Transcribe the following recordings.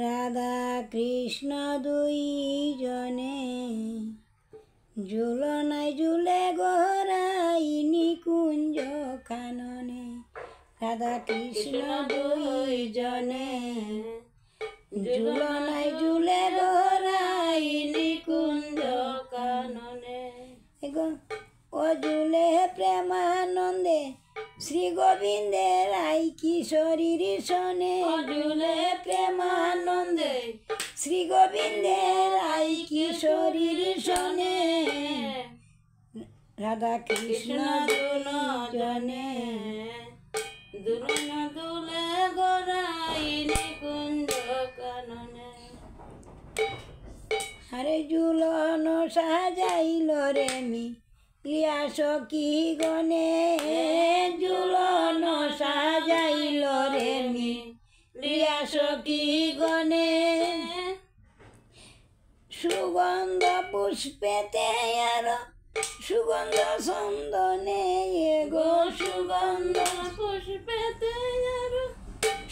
রাধা কৃষ্ণ দুই জনে ঝুলনায় ঝুলে গোরাই নিকুঞ্জ কাননে। রাধা কৃষ্ণ দুই জনে ঝুলনায় ঝুলে গোরাই নিকুঞ্জ কাননে। ও ঝুলে প্রেমানন্দে শ্রী গোবিন্দের রাই কিশোরীর সনে। ঝুলে প্রেমানন্দে শ্রী গোবিন্দের রাই কিশোরীর সনে। রাধা কৃষ্ণ দুজনে দুলে গোরাই নিকুঞ্জ কাননে। আরে ঝুলন সাজাইল রে লিয়া সখী গনে। ঝুলন সাজাইল রে লিয়া সখী গনে। সুগন্ধ পুষ্পেতে আর সুগন্ধ চন্দনে গো। সুগন্ধ পুষ্পেতে আর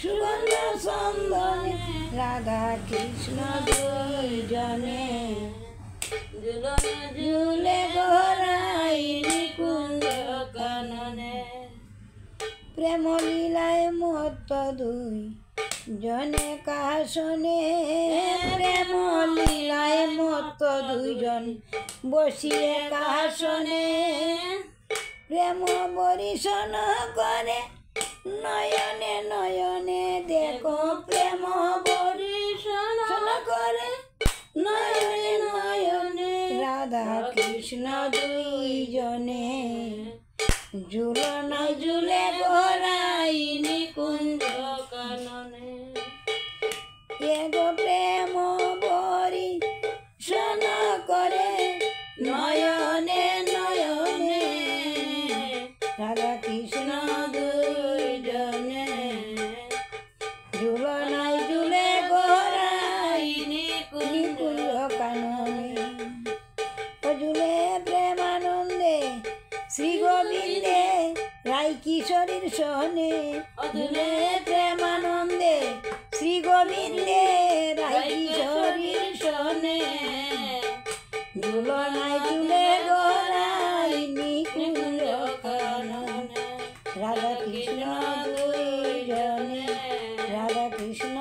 সুগন্ধ চন্দনে। রাধা কৃষ্ণ দুইজনে ঝুলে গোরাই নিকুঞ্জ কাননে। প্রেম লীলায় মত্ত দুই জনে কাশনে। প্রেম লীলায় মত্ত দুইজন বসিয়ে কাশনে। প্রেম বরিশন করে নয়নে নয়নে দেখো। প্রেম বরিশন করে নয়নে নয়নে। রাধা কৃষ্ণ দুইজনে ঝুলনায় ঝুলে গোরাই নিকুঞ্জ কাননে। এগো প্রেম বরিশন করে নয়নে নয়নে। রাধা কৃষ্ণ দুইজনে ঝুলনায় ঝুলে গোরাই নিকুঞ্জ কাননে। ও ঝুলে প্রেমানন্দে শ্রী গোবিন্দে রাই কিশোরীর সনে। ঝুলে প্রেমানন্দে শ্রী গোবিন্দে রাই কিশোরীর সনে। ঝুলনায় ঝুলে গোরাই নিকুঞ্জ কাননে। রাধা কৃষ্ণ দুইজনে রাধা কৃষ্ণ